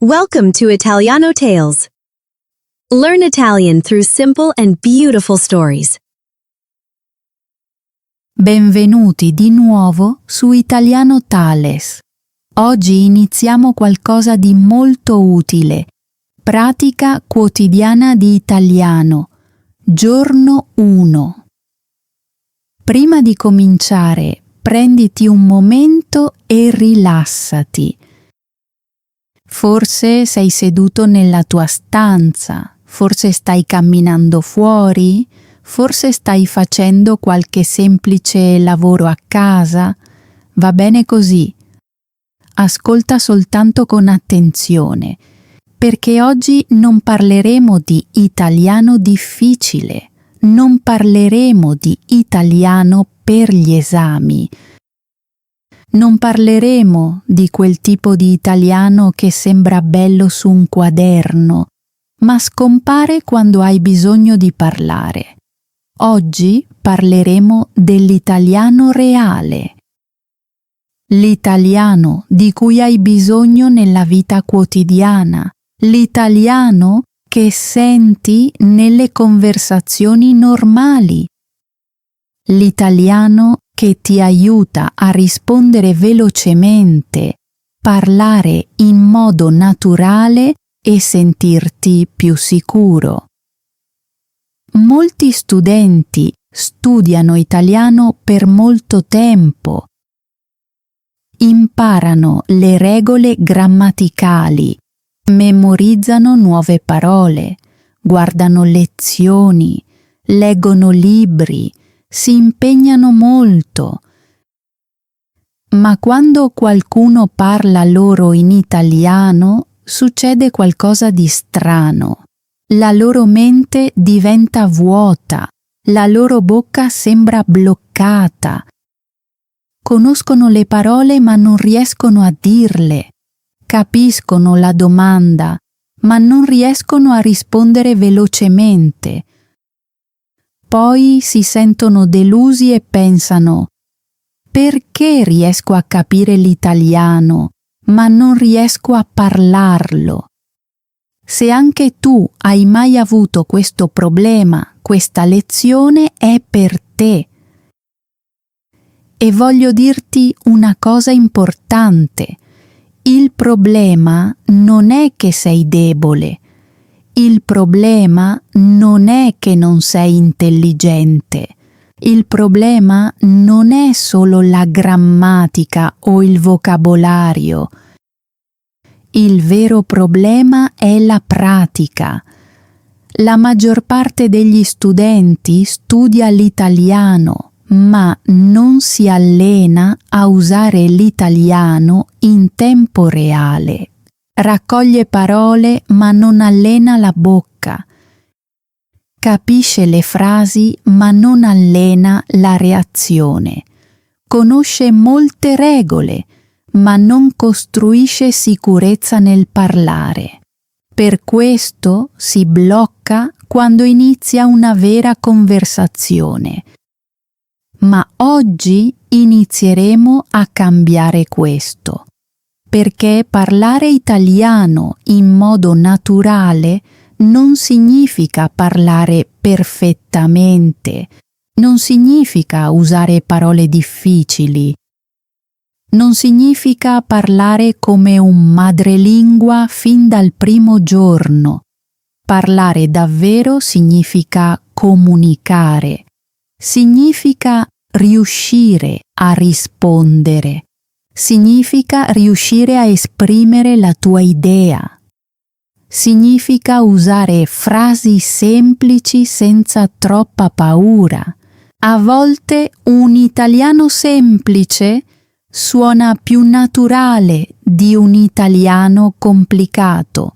Welcome to Italiano Tales. Learn Italian through simple and beautiful stories. Benvenuti di nuovo su Italiano Tales. Oggi iniziamo qualcosa di molto utile. Pratica quotidiana di italiano. Giorno 1. Prima di cominciare, prenditi un momento e rilassati. Forse sei seduto nella tua stanza, forse stai camminando fuori, forse stai facendo qualche semplice lavoro a casa. Va bene così. Ascolta soltanto con attenzione, perché oggi non parleremo di italiano difficile, non parleremo di italiano per gli esami. Non parleremo di quel tipo di italiano che sembra bello su un quaderno, ma scompare quando hai bisogno di parlare. Oggi parleremo dell'italiano reale. L'italiano di cui hai bisogno nella vita quotidiana, l'italiano che senti nelle conversazioni normali, l'italiano che ti aiuta a rispondere velocemente, parlare in modo naturale e sentirti più sicuro. Molti studenti studiano italiano per molto tempo. Imparano le regole grammaticali, memorizzano nuove parole, guardano lezioni, leggono libri, si impegnano molto. Ma quando qualcuno parla loro in italiano, succede qualcosa di strano. La loro mente diventa vuota, la loro bocca sembra bloccata. Conoscono le parole ma non riescono a dirle. Capiscono la domanda, ma non riescono a rispondere velocemente. Poi si sentono delusi e pensano: perché riesco a capire l'italiano, ma non riesco a parlarlo? Se anche tu hai mai avuto questo problema, questa lezione è per te. E voglio dirti una cosa importante. Il problema non è che sei debole. Il problema non è che non sei intelligente. Il problema non è solo la grammatica o il vocabolario. Il vero problema è la pratica. La maggior parte degli studenti studia l'italiano, ma non si allena a usare l'italiano in tempo reale. Raccoglie parole ma non allena la bocca. Capisce le frasi ma non allena la reazione. Conosce molte regole ma non costruisce sicurezza nel parlare. Per questo si blocca quando inizia una vera conversazione. Ma oggi inizieremo a cambiare questo. Perché parlare italiano in modo naturale non significa parlare perfettamente, non significa usare parole difficili, non significa parlare come un madrelingua fin dal primo giorno. Parlare davvero significa comunicare, significa riuscire a rispondere. Significa riuscire a esprimere la tua idea. Significa usare frasi semplici senza troppa paura. A volte un italiano semplice suona più naturale di un italiano complicato.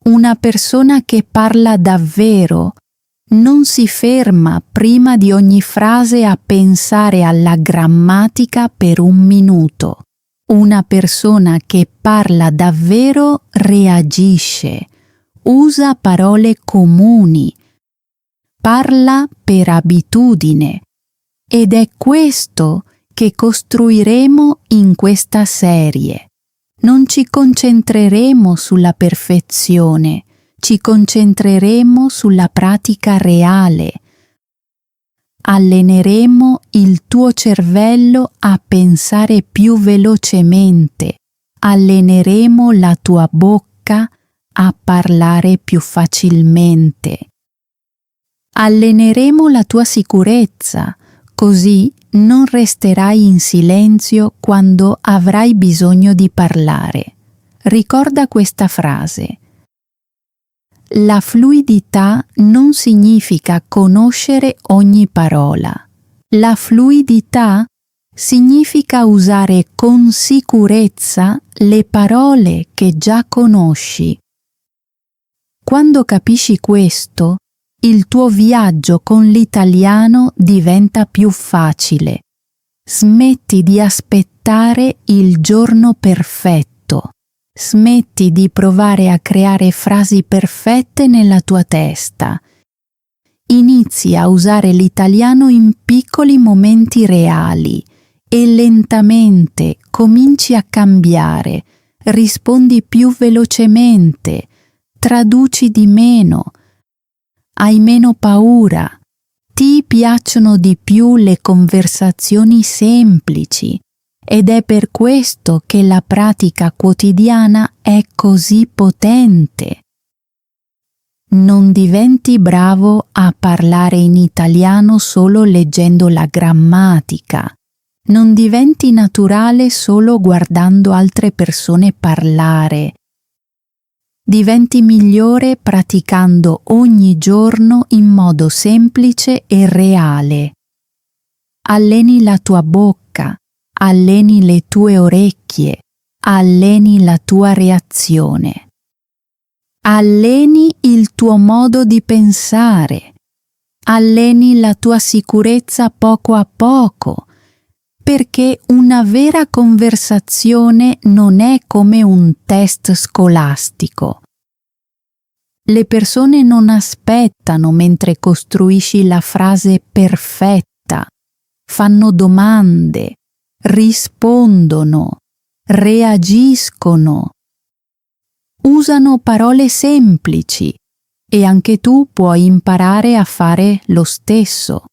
Una persona che parla davvero non si ferma prima di ogni frase a pensare alla grammatica per un minuto. Una persona che parla davvero reagisce, usa parole comuni, parla per abitudine, ed è questo che costruiremo in questa serie. Non ci concentreremo sulla perfezione, ci concentreremo sulla pratica reale. Alleneremo il tuo cervello a pensare più velocemente. Alleneremo la tua bocca a parlare più facilmente. Alleneremo la tua sicurezza, così non resterai in silenzio quando avrai bisogno di parlare. Ricorda questa frase. La fluidità non significa conoscere ogni parola. La fluidità significa usare con sicurezza le parole che già conosci. Quando capisci questo, il tuo viaggio con l'italiano diventa più facile. Smetti di aspettare il giorno perfetto. Smetti di provare a creare frasi perfette nella tua testa. Inizi a usare l'italiano in piccoli momenti reali e lentamente cominci a cambiare. Rispondi più velocemente, traduci di meno. Hai meno paura, ti piacciono di più le conversazioni semplici ed è per questo che la pratica quotidiana è così potente. Non diventi bravo a parlare in italiano solo leggendo la grammatica, non diventi naturale solo guardando altre persone parlare. Diventi migliore praticando ogni giorno in modo semplice e reale. Alleni la tua bocca, alleni le tue orecchie, alleni la tua reazione. Alleni il tuo modo di pensare. Alleni la tua sicurezza poco a poco, perché una vera conversazione non è come un test scolastico. Le persone non aspettano mentre costruisci la frase perfetta, fanno domande, rispondono, reagiscono. Usano parole semplici e anche tu puoi imparare a fare lo stesso.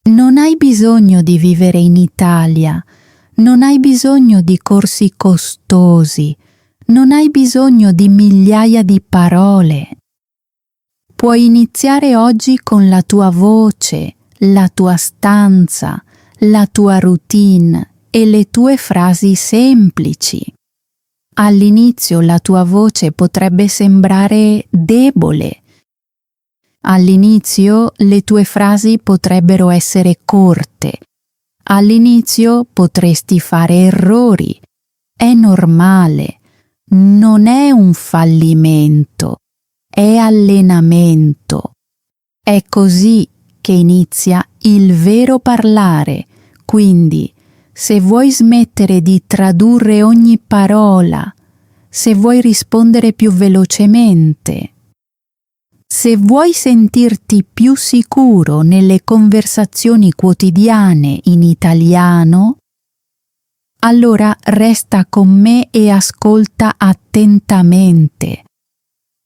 Non hai bisogno di vivere in Italia, non hai bisogno di corsi costosi, non hai bisogno di migliaia di parole. Puoi iniziare oggi con la tua voce, la tua stanza, la tua routine e le tue frasi semplici. All'inizio la tua voce potrebbe sembrare debole. All'inizio le tue frasi potrebbero essere corte. All'inizio potresti fare errori. È normale. Non è un fallimento. È allenamento. È così che inizia il vero parlare. Quindi, se vuoi smettere di tradurre ogni parola, se vuoi rispondere più velocemente, se vuoi sentirti più sicuro nelle conversazioni quotidiane in italiano, allora resta con me e ascolta attentamente,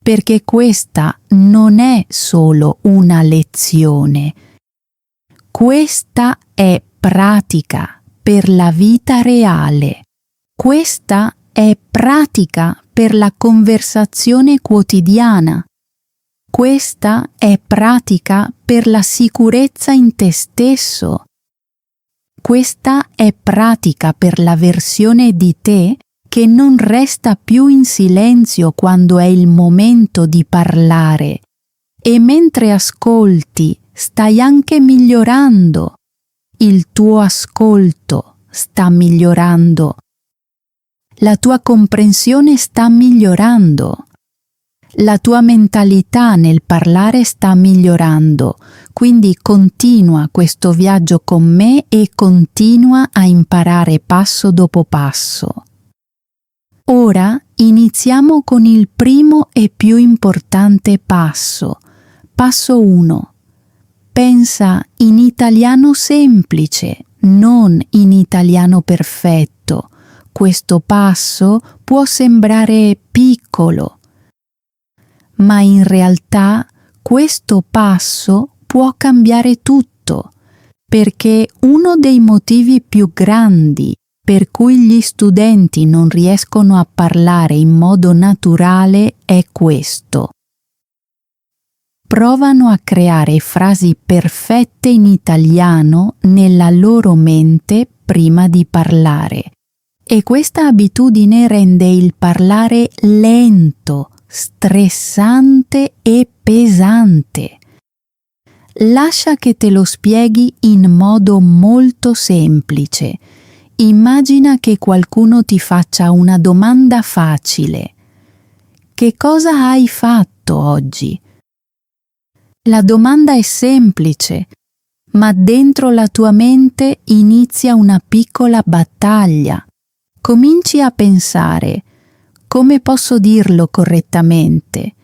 perché questa non è solo una lezione, questa è pratica per la vita reale, questa è pratica per la conversazione quotidiana. Questa è pratica per la sicurezza in te stesso. Questa è pratica per la versione di te che non resta più in silenzio quando è il momento di parlare e mentre ascolti stai anche migliorando. Il tuo ascolto sta migliorando. La tua comprensione sta migliorando. La tua mentalità nel parlare sta migliorando, quindi continua questo viaggio con me e continua a imparare passo dopo passo. Ora iniziamo con il primo e più importante passo. Passo 1. Pensa in italiano semplice, non in italiano perfetto, questo passo può sembrare piccolo, ma in realtà questo passo può cambiare tutto, perché uno dei motivi più grandi per cui gli studenti non riescono a parlare in modo naturale è questo. Provano a creare frasi perfette in italiano nella loro mente prima di parlare, e questa abitudine rende il parlare lento, stressante e pesante. Lascia che te lo spieghi in modo molto semplice. Immagina che qualcuno ti faccia una domanda facile. Che cosa hai fatto oggi? La domanda è semplice, ma dentro la tua mente inizia una piccola battaglia. Cominci a pensare: come posso dirlo correttamente?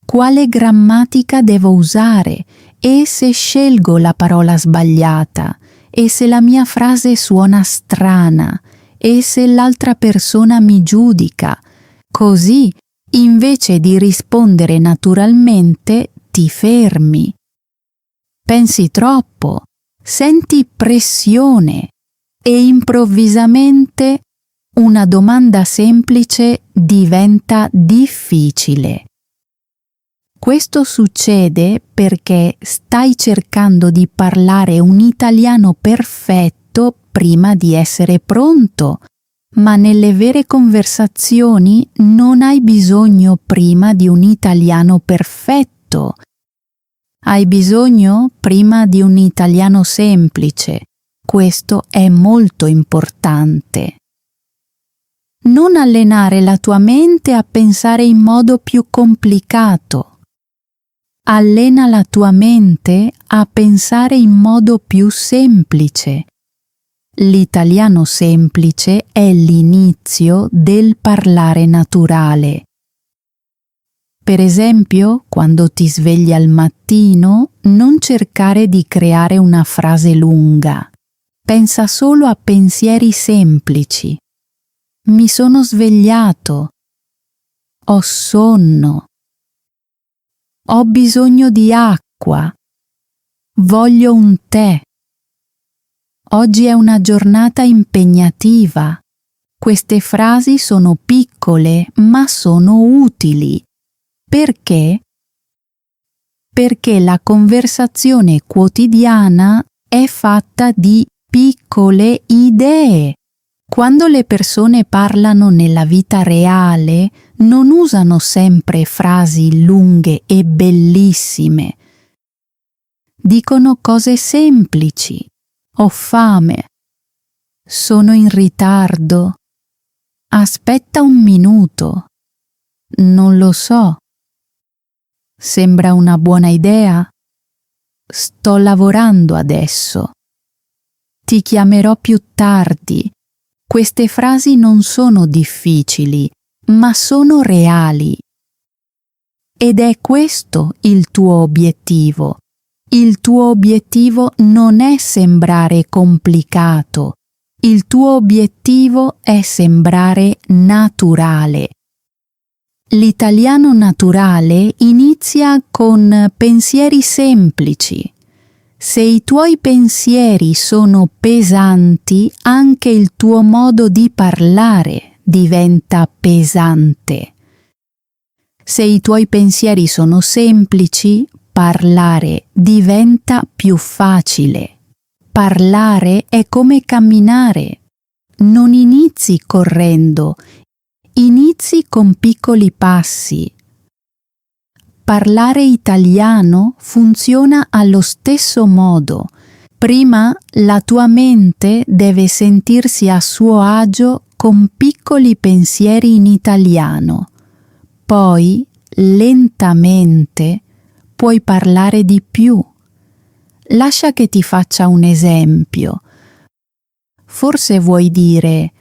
Quale grammatica devo usare? E se scelgo la parola sbagliata? E se la mia frase suona strana? E se l'altra persona mi giudica? Così, invece di rispondere naturalmente, ti fermi. Pensi troppo, senti pressione e improvvisamente una domanda semplice diventa difficile. Questo succede perché stai cercando di parlare un italiano perfetto prima di essere pronto, ma nelle vere conversazioni non hai bisogno prima di un italiano perfetto. Hai bisogno prima di un italiano semplice. Questo è molto importante. Non allenare la tua mente a pensare in modo più complicato. Allena la tua mente a pensare in modo più semplice. L'italiano semplice è l'inizio del parlare naturale. Per esempio, quando ti svegli al mattino, non cercare di creare una frase lunga. Pensa solo a pensieri semplici. Mi sono svegliato. Ho sonno. Ho bisogno di acqua. Voglio un tè. Oggi è una giornata impegnativa. Queste frasi sono piccole, ma sono utili. Perché? Perché la conversazione quotidiana è fatta di piccole idee. Quando le persone parlano nella vita reale, non usano sempre frasi lunghe e bellissime. Dicono cose semplici. Ho fame. Sono in ritardo. Aspetta un minuto. Non lo so. Sembra una buona idea? Sto lavorando adesso. Ti chiamerò più tardi. Queste frasi non sono difficili, ma sono reali. Ed è questo il tuo obiettivo. Il tuo obiettivo non è sembrare complicato. Il tuo obiettivo è sembrare naturale. L'italiano naturale inizia con pensieri semplici. Se i tuoi pensieri sono pesanti, anche il tuo modo di parlare diventa pesante. Se i tuoi pensieri sono semplici, parlare diventa più facile. Parlare è come camminare. Non inizi correndo, inizi con piccoli passi. Parlare italiano funziona allo stesso modo. Prima la tua mente deve sentirsi a suo agio con piccoli pensieri in italiano. Poi, lentamente, puoi parlare di più. Lascia che ti faccia un esempio. Forse vuoi dire: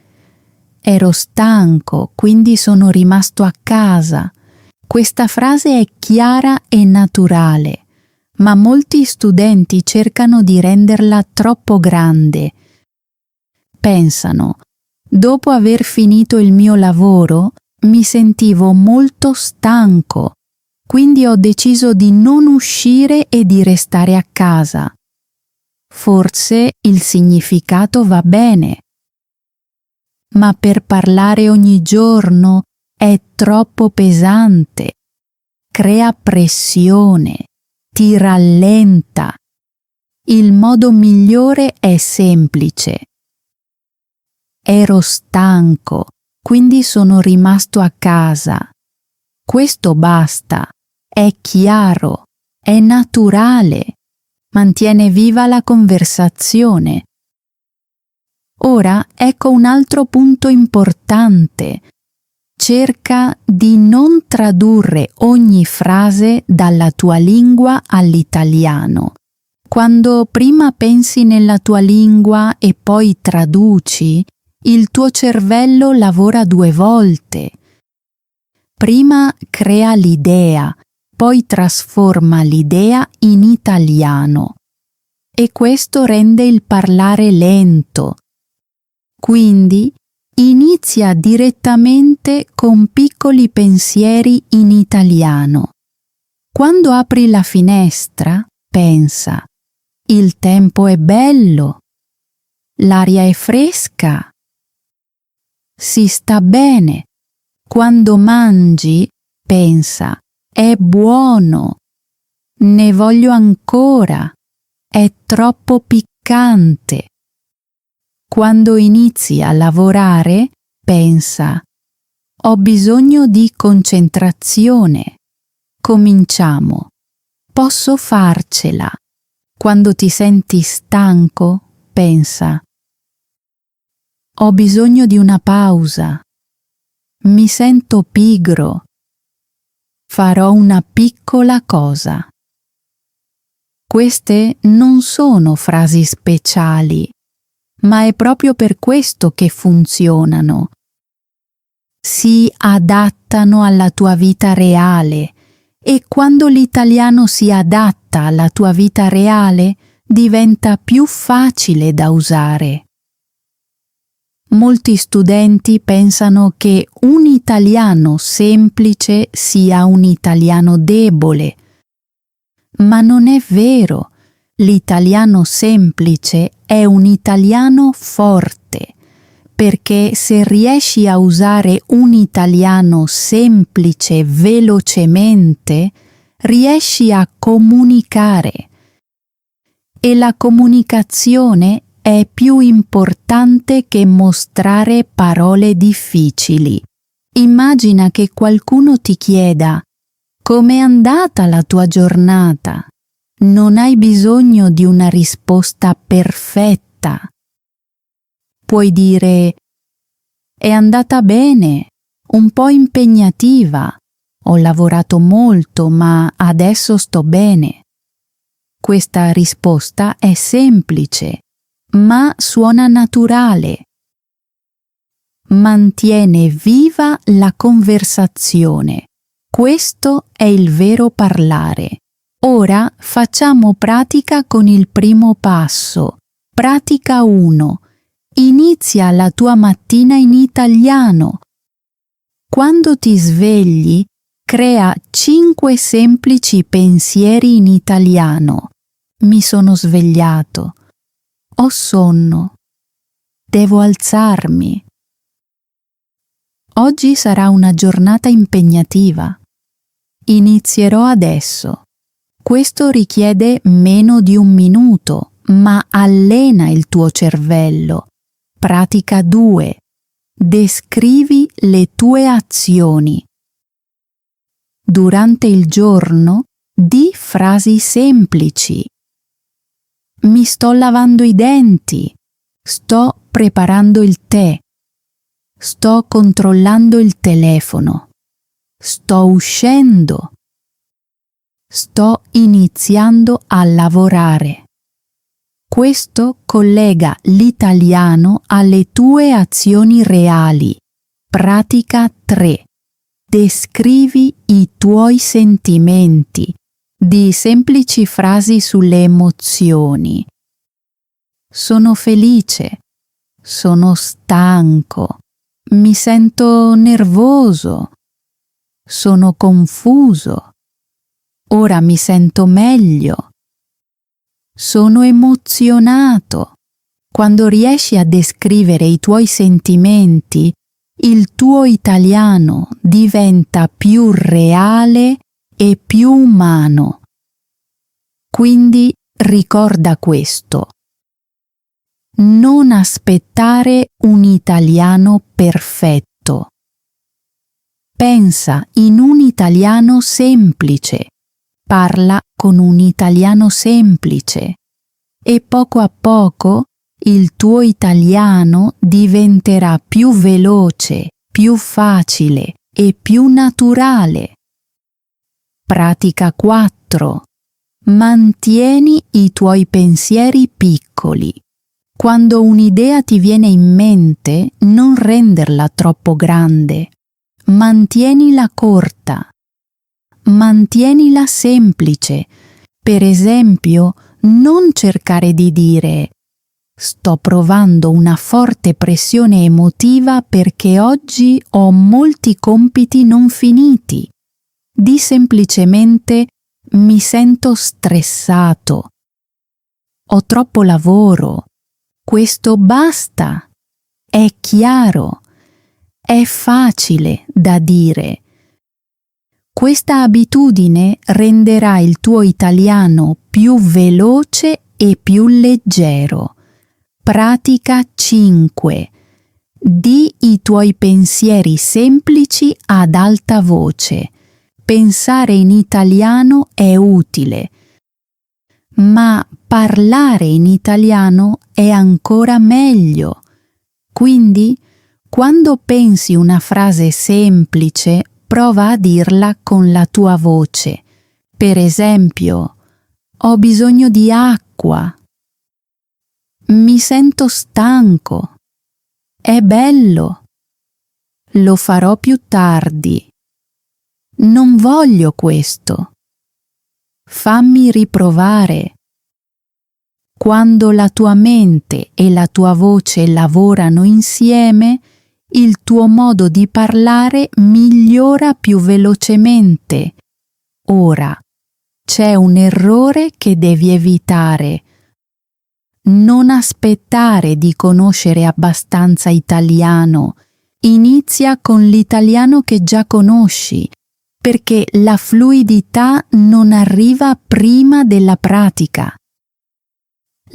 ero stanco, quindi sono rimasto a casa. Questa frase è chiara e naturale, ma molti studenti cercano di renderla troppo grande. Pensano: Dopo aver finito il mio lavoro, mi sentivo molto stanco, quindi ho deciso di non uscire e di restare a casa. Forse il significato va bene, ma per parlare ogni giorno è troppo pesante, crea pressione, ti rallenta. Il modo migliore è semplice. Ero stanco, quindi sono rimasto a casa. Questo basta, è chiaro, è naturale, mantiene viva la conversazione. Ora ecco un altro punto importante. Cerca di non tradurre ogni frase dalla tua lingua all'italiano. Quando prima pensi nella tua lingua e poi traduci, il tuo cervello lavora 2 volte. Prima crea l'idea, poi trasforma l'idea in italiano. E questo rende il parlare lento. Quindi inizia direttamente con piccoli pensieri in italiano. Quando apri la finestra, pensa: il tempo è bello, l'aria è fresca, si sta bene. Quando mangi, pensa: è buono, ne voglio ancora, è troppo piccante. Quando inizi a lavorare, pensa: ho bisogno di concentrazione. Cominciamo. Posso farcela. Quando ti senti stanco, pensa: ho bisogno di una pausa. Mi sento pigro. Farò una piccola cosa. Queste non sono frasi speciali, ma è proprio per questo che funzionano. Si adattano alla tua vita reale e quando l'italiano si adatta alla tua vita reale diventa più facile da usare. Molti studenti pensano che un italiano semplice sia un italiano debole, ma non è vero. L'italiano semplice è un italiano forte, perché se riesci a usare un italiano semplice velocemente, riesci a comunicare. E la comunicazione è più importante che mostrare parole difficili. Immagina che qualcuno ti chieda: com'è andata la tua giornata? Non hai bisogno di una risposta perfetta. Puoi dire: è andata bene, un po' impegnativa, ho lavorato molto, ma adesso sto bene. Questa risposta è semplice, ma suona naturale. Mantiene viva la conversazione. Questo è il vero parlare. Ora facciamo pratica con il primo passo. Pratica 1. Inizia la tua mattina in italiano. Quando ti svegli, crea 5 semplici pensieri in italiano. Mi sono svegliato. Ho sonno. Devo alzarmi. Oggi sarà una giornata impegnativa. Inizierò adesso. Questo richiede meno di 1 minuto, ma allena il tuo cervello. Pratica 2. Descrivi le tue azioni. Durante il giorno, di frasi semplici. Mi sto lavando i denti. Sto preparando il tè. Sto controllando il telefono. Sto uscendo. Sto iniziando a lavorare. Questo collega l'italiano alle tue azioni reali. Pratica 3. Descrivi i tuoi sentimenti. Di semplici frasi sulle emozioni. Sono felice. Sono stanco. Mi sento nervoso. Sono confuso. Ora mi sento meglio. Sono emozionato. Quando riesci a descrivere i tuoi sentimenti, il tuo italiano diventa più reale e più umano. Quindi ricorda questo. Non aspettare un italiano perfetto. Pensa in un italiano semplice. Parla con un italiano semplice e poco a poco il tuo italiano diventerà più veloce, più facile e più naturale. Pratica 4. Mantieni i tuoi pensieri piccoli. Quando un'idea ti viene in mente, non renderla troppo grande. Mantienila corta. Mantienila semplice. Per esempio, non cercare di dire «Sto provando una forte pressione emotiva perché oggi ho molti compiti non finiti». Di semplicemente «Mi sento stressato». «Ho troppo lavoro». «Questo basta». «È chiaro». «È facile da dire». Questa abitudine renderà il tuo italiano più veloce e più leggero. Pratica 5. Di i tuoi pensieri semplici ad alta voce. Pensare in italiano è utile, ma parlare in italiano è ancora meglio. Quindi, quando pensi una frase semplice, prova a dirla con la tua voce. Per esempio, ho bisogno di acqua. Mi sento stanco. È bello. Lo farò più tardi. Non voglio questo. Fammi riprovare. Quando la tua mente e la tua voce lavorano insieme, il tuo modo di parlare migliora più velocemente. Ora, c'è un errore che devi evitare. Non aspettare di conoscere abbastanza italiano. Inizia con l'italiano che già conosci, perché la fluidità non arriva prima della pratica.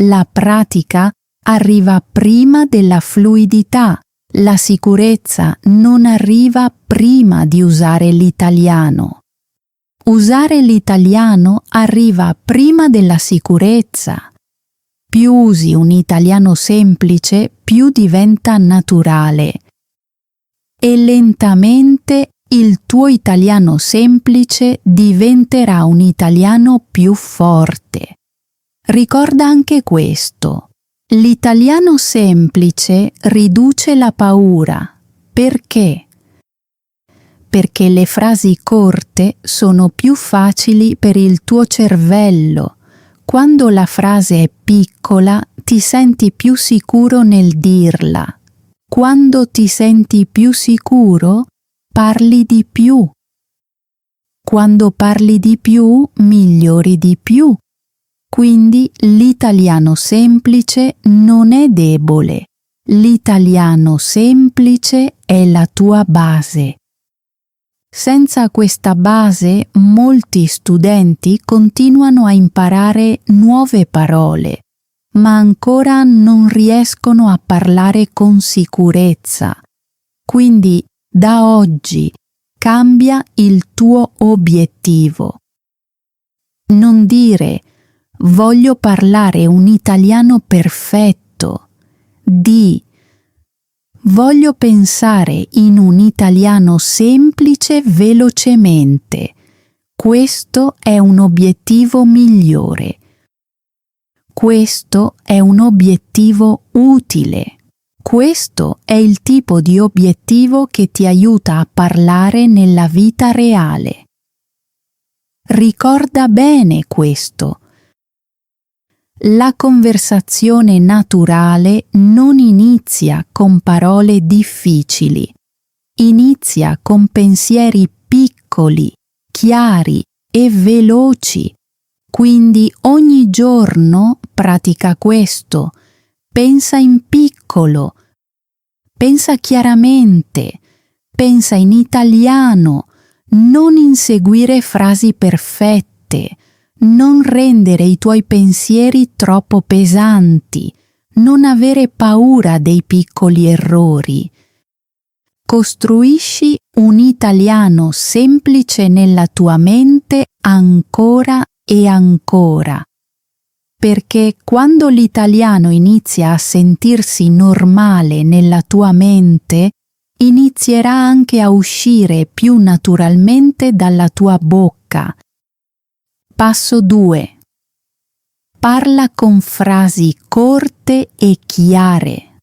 La pratica arriva prima della fluidità. La sicurezza non arriva prima di usare l'italiano. Usare l'italiano arriva prima della sicurezza. Più usi un italiano semplice, più diventa naturale. E lentamente il tuo italiano semplice diventerà un italiano più forte. Ricorda anche questo. L'italiano semplice riduce la paura. Perché? Perché le frasi corte sono più facili per il tuo cervello. Quando la frase è piccola, ti senti più sicuro nel dirla. Quando ti senti più sicuro, parli di più. Quando parli di più, migliori di più. Quindi l'italiano semplice non è debole. L'italiano semplice è la tua base. Senza questa base, molti studenti continuano a imparare nuove parole, ma ancora non riescono a parlare con sicurezza. Quindi, da oggi, cambia il tuo obiettivo. Non dire «Voglio parlare un italiano perfetto». Di «Voglio pensare in un italiano semplice velocemente». Questo è un obiettivo migliore. Questo è un obiettivo utile. Questo è il tipo di obiettivo che ti aiuta a parlare nella vita reale. Ricorda bene questo. La conversazione naturale non inizia con parole difficili, inizia con pensieri piccoli, chiari e veloci. Quindi ogni giorno pratica questo, pensa in piccolo, pensa chiaramente, pensa in italiano, non inseguire frasi perfette, non rendere i tuoi pensieri troppo pesanti, non avere paura dei piccoli errori. Costruisci un italiano semplice nella tua mente ancora e ancora, perché quando l'italiano inizia a sentirsi normale nella tua mente, inizierà anche a uscire più naturalmente dalla tua bocca. Passo 2. Parla con frasi corte e chiare.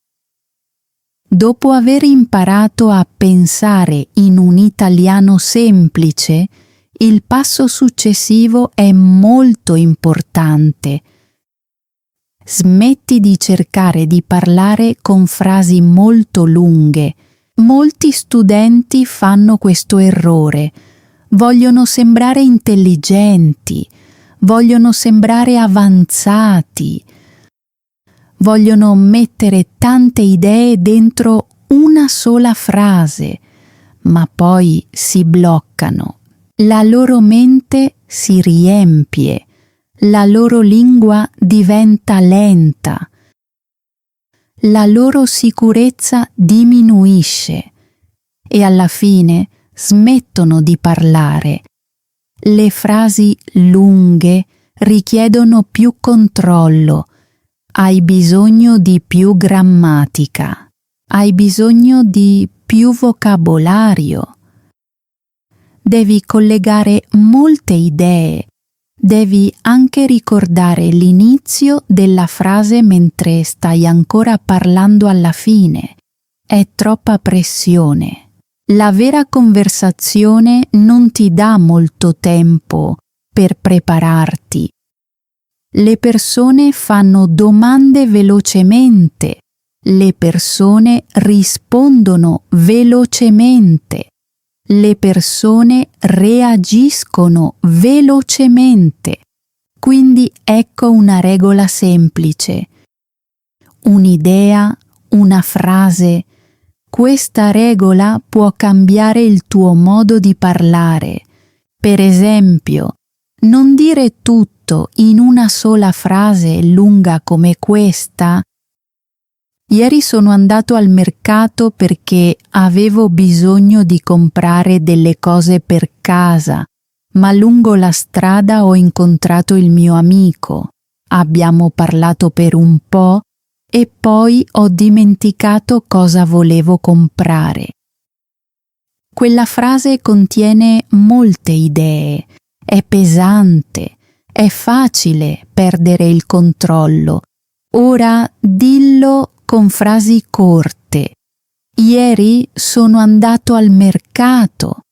Dopo aver imparato a pensare in un italiano semplice, il passo successivo è molto importante. Smetti di cercare di parlare con frasi molto lunghe. Molti studenti fanno questo errore. Vogliono sembrare intelligenti, vogliono sembrare avanzati, vogliono mettere tante idee dentro una sola frase, ma poi si bloccano. La loro mente si riempie, la loro lingua diventa lenta, la loro sicurezza diminuisce e alla fine smettono di parlare. Le frasi lunghe richiedono più controllo, hai bisogno di più grammatica, hai bisogno di più vocabolario. Devi collegare molte idee, devi anche ricordare l'inizio della frase mentre stai ancora parlando alla fine. È troppa pressione. La vera conversazione non ti dà molto tempo per prepararti. Le persone fanno domande velocemente, le persone rispondono velocemente, le persone reagiscono velocemente. Quindi ecco una regola semplice. Un'idea, una frase. Questa regola può cambiare il tuo modo di parlare. Per esempio, non dire tutto in una sola frase lunga come questa. Ieri sono andato al mercato perché avevo bisogno di comprare delle cose per casa, ma lungo la strada ho incontrato il mio amico. Abbiamo parlato per un po' e poi ho dimenticato cosa volevo comprare. Quella frase contiene molte idee, è pesante, è facile perdere il controllo. Ora dillo con frasi corte. Ieri sono andato al mercato.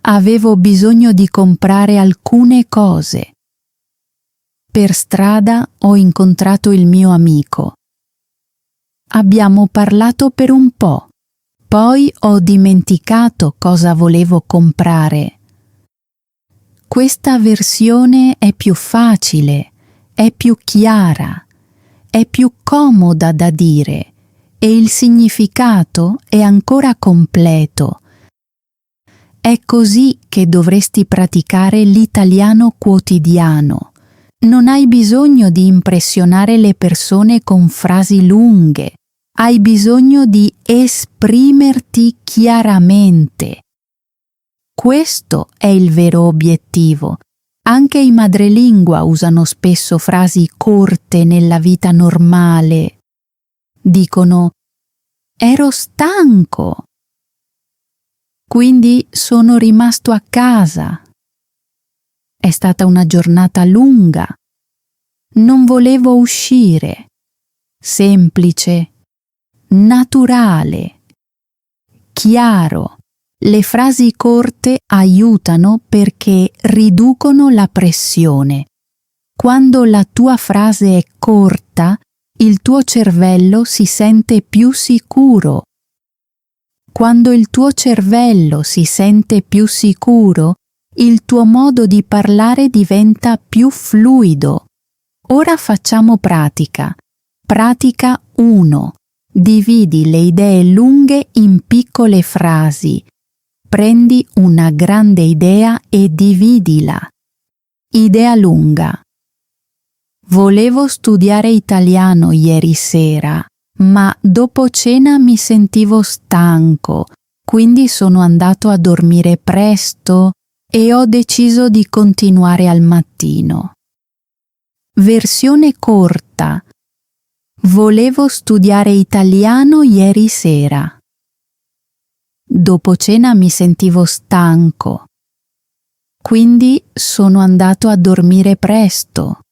Avevo bisogno di comprare alcune cose. Per strada ho incontrato il mio amico. Abbiamo parlato per un po', poi ho dimenticato cosa volevo comprare. Questa versione è più facile, è più chiara, è più comoda da dire e il significato è ancora completo. È così che dovresti praticare l'italiano quotidiano. Non hai bisogno di impressionare le persone con frasi lunghe, hai bisogno di esprimerti chiaramente. Questo è il vero obiettivo. Anche i madrelingua usano spesso frasi corte nella vita normale. Dicono: ero stanco. Quindi sono rimasto a casa. È stata una giornata lunga. Non volevo uscire. Semplice, naturale, chiaro. Le frasi corte aiutano perché riducono la pressione. Quando la tua frase è corta, il tuo cervello si sente più sicuro. Quando il tuo cervello si sente più sicuro, il tuo modo di parlare diventa più fluido. Ora facciamo pratica. Pratica 1. Dividi le idee lunghe in piccole frasi. Prendi una grande idea e dividila. Idea lunga. Volevo studiare italiano ieri sera, ma dopo cena mi sentivo stanco, quindi sono andato a dormire presto e ho deciso di continuare al mattino. Versione corta. Volevo studiare italiano ieri sera. Dopo cena mi sentivo stanco, quindi sono andato a dormire presto.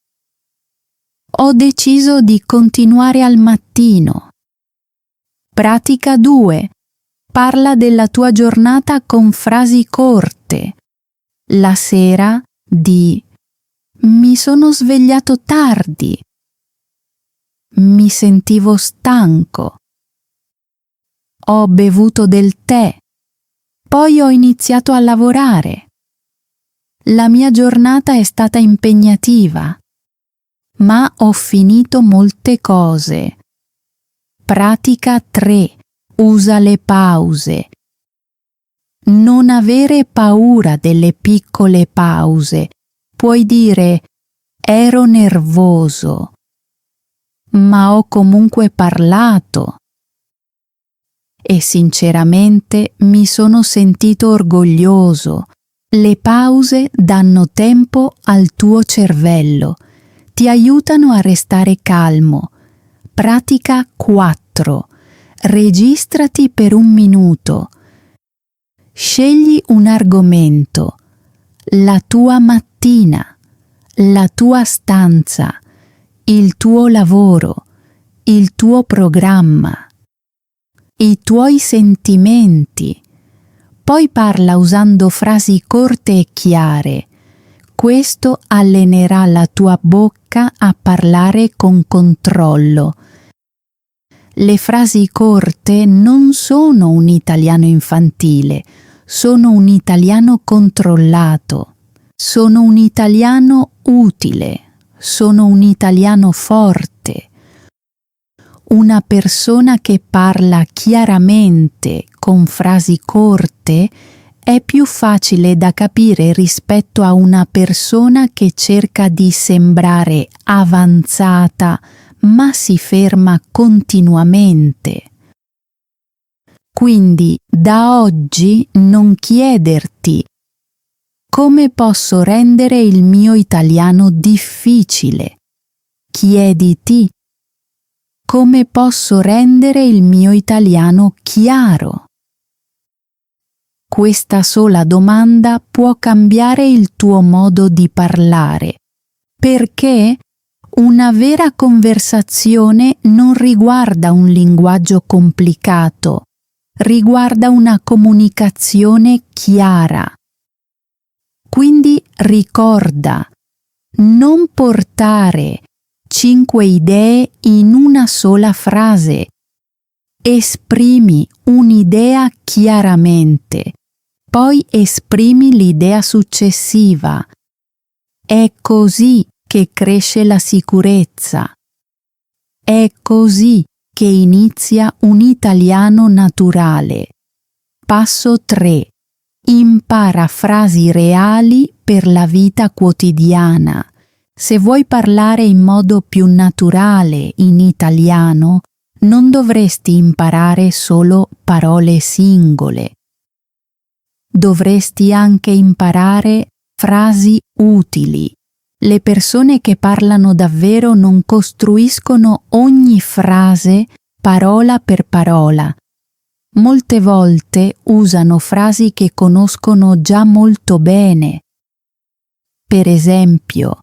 Ho deciso di continuare al mattino. Pratica 2. Parla della tua giornata con frasi corte. La sera di mi sono svegliato tardi. Mi sentivo stanco. Ho bevuto del tè. Poi ho iniziato a lavorare. La mia giornata è stata impegnativa, ma ho finito molte cose. Pratica 3. Usa le pause. Non avere paura delle piccole pause. Puoi dire ero nervoso, ma ho comunque parlato. E sinceramente mi sono sentito orgoglioso. Le pause danno tempo al tuo cervello. Ti aiutano a restare calmo. Pratica 4. Registrati per 1 minuto. Scegli un argomento. La tua mattina, la tua stanza, il tuo lavoro, il tuo programma, i tuoi sentimenti. Poi parla usando frasi corte e chiare. Questo allenerà la tua bocca a parlare con controllo. Le frasi corte non sono un italiano infantile, sono un italiano controllato, sono un italiano utile, sono un italiano forte. Una persona che parla chiaramente con frasi corte è più facile da capire rispetto a una persona che cerca di sembrare avanzata ma si ferma continuamente. Quindi da oggi non chiederti come posso rendere il mio italiano difficile. Chiediti come posso rendere il mio italiano chiaro. Questa sola domanda può cambiare il tuo modo di parlare, perché una vera conversazione non riguarda un linguaggio complicato, riguarda una comunicazione chiara. Quindi ricorda, non portare 5 idee in una sola frase. Esprimi un'idea chiaramente, poi esprimi l'idea successiva. È così che cresce la sicurezza. È così che inizia un italiano naturale. Passo 3. Impara frasi reali per la vita quotidiana. Se vuoi parlare in modo più naturale in italiano, non dovresti imparare solo parole singole. Dovresti anche imparare frasi utili. Le persone che parlano davvero non costruiscono ogni frase parola per parola. Molte volte usano frasi che conoscono già molto bene. Per esempio,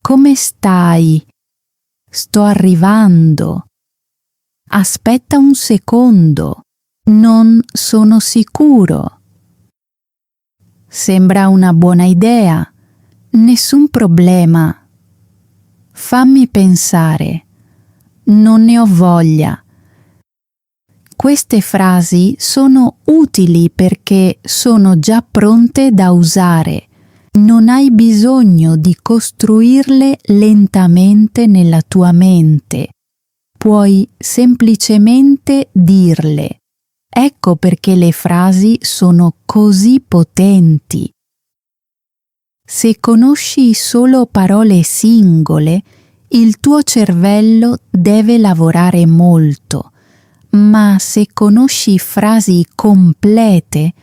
come stai? Sto arrivando. Aspetta un secondo. Non sono sicuro. Sembra una buona idea. Nessun problema. fammi pensare, non ne ho voglia. Queste frasi sono utili perché sono già pronte da usare. Non hai bisogno di costruirle lentamente nella tua mente. Puoi semplicemente dirle. Ecco perché le frasi sono così potenti. Se conosci solo parole singole, il tuo cervello deve lavorare molto, ma se conosci frasi complete,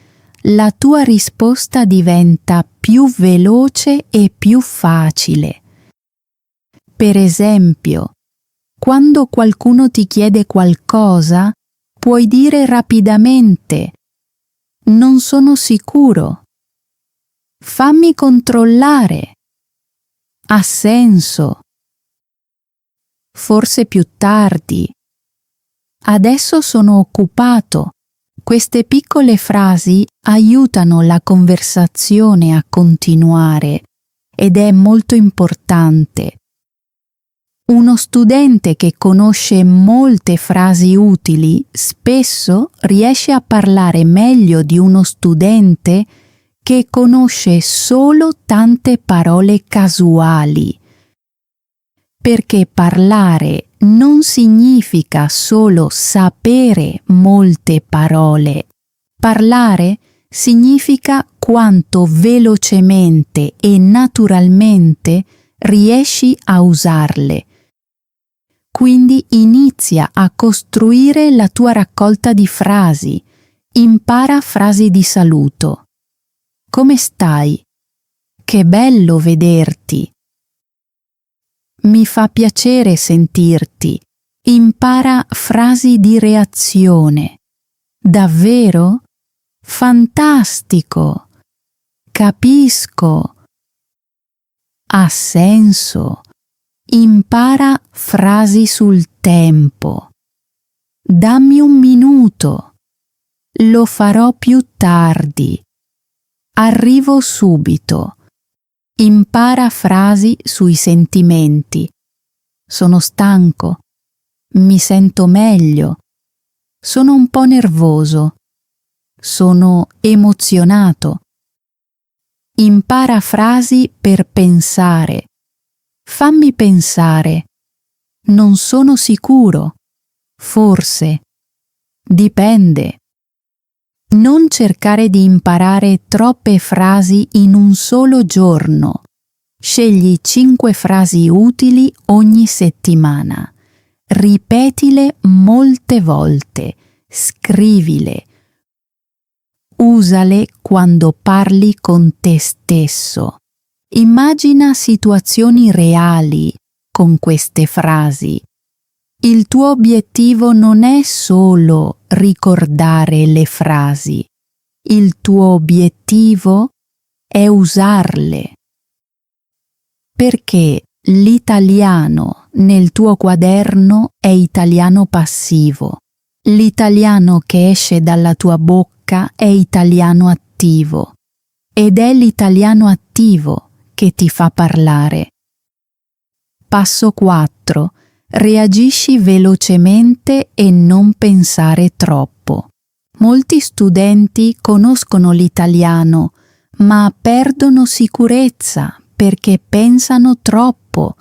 la tua risposta diventa più veloce e più facile. Per esempio, quando qualcuno ti chiede qualcosa, puoi dire rapidamente: non sono sicuro. Fammi controllare. Ha senso. Forse più tardi. Adesso sono occupato. Queste piccole frasi aiutano la conversazione a continuare ed è molto importante. Uno studente che conosce molte frasi utili spesso riesce a parlare meglio di uno studente che conosce solo tante parole casuali. Perché parlare non significa solo sapere molte parole. Parlare significa quanto velocemente e naturalmente riesci a usarle. Quindi inizia a costruire la tua raccolta di frasi. Impara frasi di saluto. Come stai? Che bello vederti. Mi fa piacere sentirti. Impara frasi di reazione. Davvero? Fantastico. Capisco. Ha senso. Impara frasi sul tempo. Dammi un minuto. Lo farò più tardi. Arrivo subito. Impara frasi sui sentimenti. Sono stanco. Mi sento meglio. Sono un po' nervoso. Sono emozionato. Impara frasi per pensare. Fammi pensare. Non sono sicuro. Forse. Dipende. Non cercare di imparare troppe frasi in un solo giorno. Scegli 5 frasi utili ogni settimana. Ripetile molte volte. Scrivile. Usale quando parli con te stesso. Immagina situazioni reali con queste frasi. Il tuo obiettivo non è solo ricordare le frasi. Il tuo obiettivo è usarle. Perché l'italiano nel tuo quaderno è italiano passivo. L'italiano che esce dalla tua bocca è italiano attivo. Ed è l'italiano attivo che ti fa parlare. Passo 4. Reagisci velocemente e non pensare troppo. Molti studenti conoscono l'italiano, ma perdono sicurezza perché pensano troppo.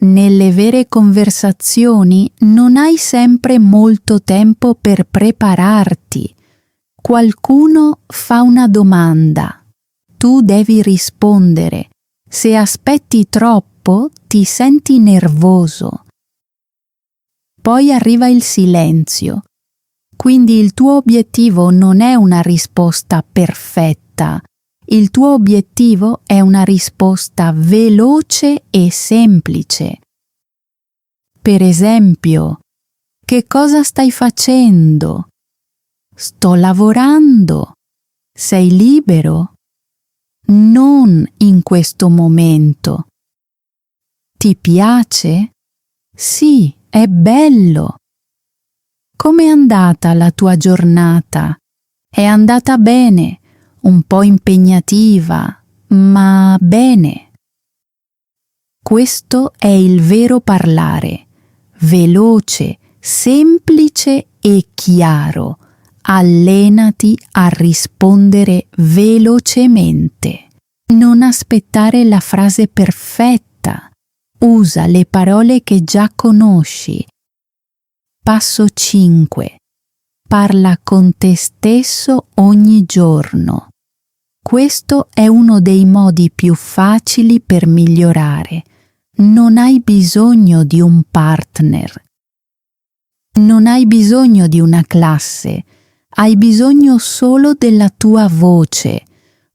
Nelle vere conversazioni non hai sempre molto tempo per prepararti. Qualcuno fa una domanda. Tu devi rispondere. Se aspetti troppo, ti senti nervoso. Poi arriva il silenzio. Quindi il tuo obiettivo non è una risposta perfetta. Il tuo obiettivo è una risposta veloce e semplice. Per esempio, che cosa stai facendo? Sto lavorando. Sei libero? Non in questo momento. Ti piace? Sì, è bello. Com'è andata la tua giornata? È andata bene, un po' impegnativa, ma bene. Questo è il vero parlare, veloce, semplice e chiaro. Allenati a rispondere velocemente. Non aspettare la frase perfetta. Usa le parole che già conosci. Passo 5. Parla con te stesso ogni giorno. Questo è uno dei modi più facili per migliorare. Non hai bisogno di un partner. Non hai bisogno di una classe. Hai bisogno solo della tua voce.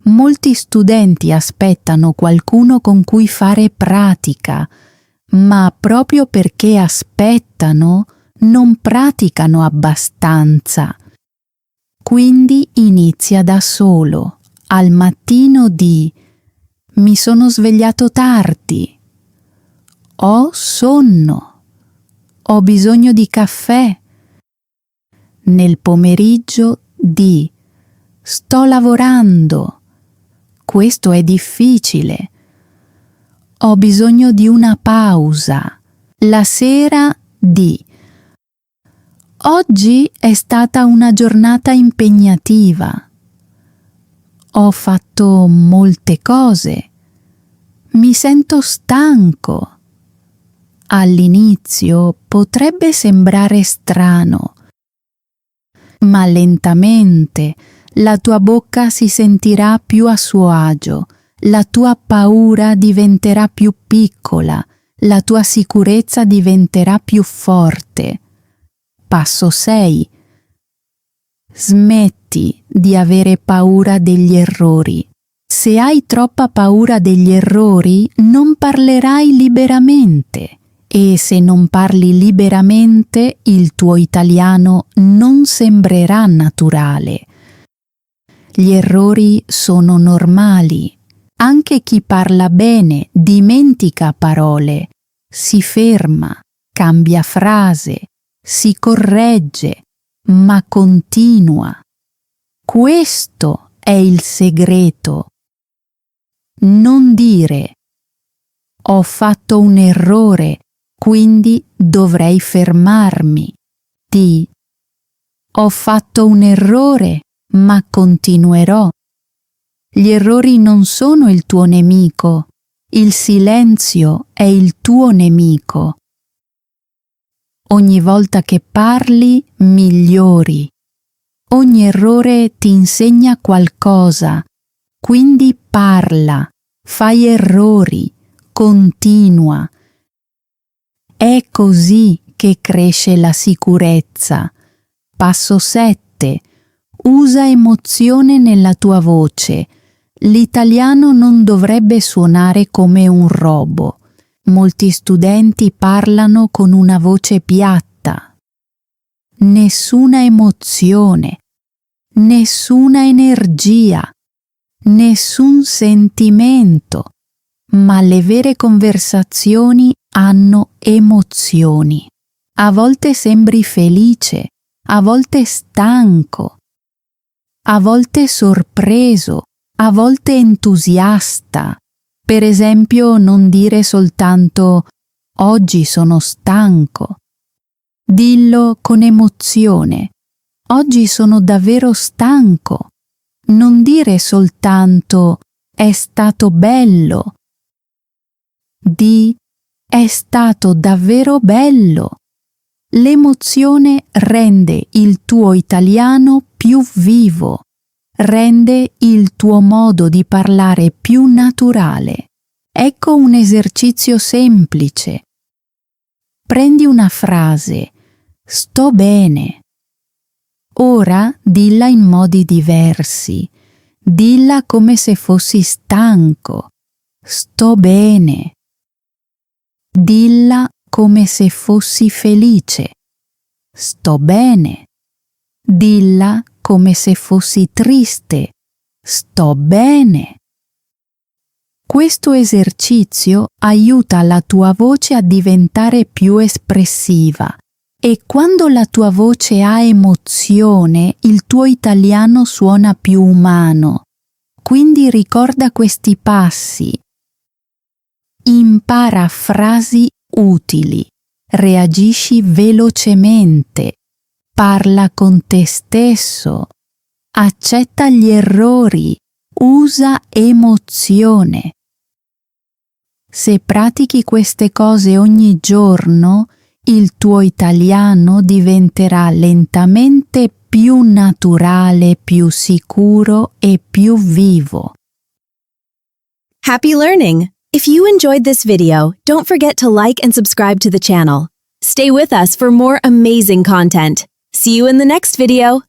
Molti studenti aspettano qualcuno con cui fare pratica, ma proprio perché aspettano, non praticano abbastanza. Quindi inizia da solo. Al mattino di: mi sono svegliato tardi. Ho sonno. Ho bisogno di caffè. Nel pomeriggio di: sto lavorando. Questo è difficile. Ho bisogno di una pausa. La sera di: oggi è stata una giornata impegnativa. Ho fatto molte cose. Mi sento stanco. All'inizio potrebbe sembrare strano, ma lentamente la tua bocca si sentirà più a suo agio, la tua paura diventerà più piccola, la tua sicurezza diventerà più forte. Passo 6. Smetti di avere paura degli errori. Se hai troppa paura degli errori, non parlerai liberamente. E se non parli liberamente, il tuo italiano non sembrerà naturale. Gli errori sono normali. Anche chi parla bene dimentica parole, si ferma, cambia frase, si corregge, ma continua. Questo è il segreto. Non dire: ho fatto un errore, quindi dovrei fermarmi. Di: ho fatto un errore, ma continuerò. Gli errori non sono il tuo nemico, il silenzio è il tuo nemico. Ogni volta che parli, migliori. Ogni errore ti insegna qualcosa, quindi parla, fai errori, continua. È così che cresce la sicurezza. Passo 7. Usa emozione nella tua voce. L'italiano non dovrebbe suonare come un robo. Molti studenti parlano con una voce piatta. Nessuna emozione, nessuna energia, nessun sentimento, ma le vere conversazioni hanno emozioni. A volte sembri felice, a volte stanco, a volte sorpreso, a volte entusiasta. Per esempio, non dire soltanto oggi sono stanco. Dillo con emozione. Oggi sono davvero stanco. Non dire soltanto è stato bello. Di è stato davvero bello. L'emozione rende il tuo italiano più vivo, rende il tuo modo di parlare più naturale. Ecco un esercizio semplice. Prendi una frase: sto bene. Ora dilla in modi diversi. Dilla come se fossi stanco. Sto bene. Dilla come se fossi felice. Sto bene. Dilla come se fossi triste. Sto bene. Questo esercizio aiuta la tua voce a diventare più espressiva e quando la tua voce ha emozione, il tuo italiano suona più umano. Quindi ricorda questi passi. Impara frasi utili. Reagisci velocemente. Parla con te stesso. Accetta gli errori. Usa emozione. Se pratichi queste cose ogni giorno, il tuo italiano diventerà lentamente più naturale, più sicuro e più vivo. Happy learning! If you enjoyed this video, don't forget to like and subscribe to the channel. Stay with us for more amazing content. See you in the next video.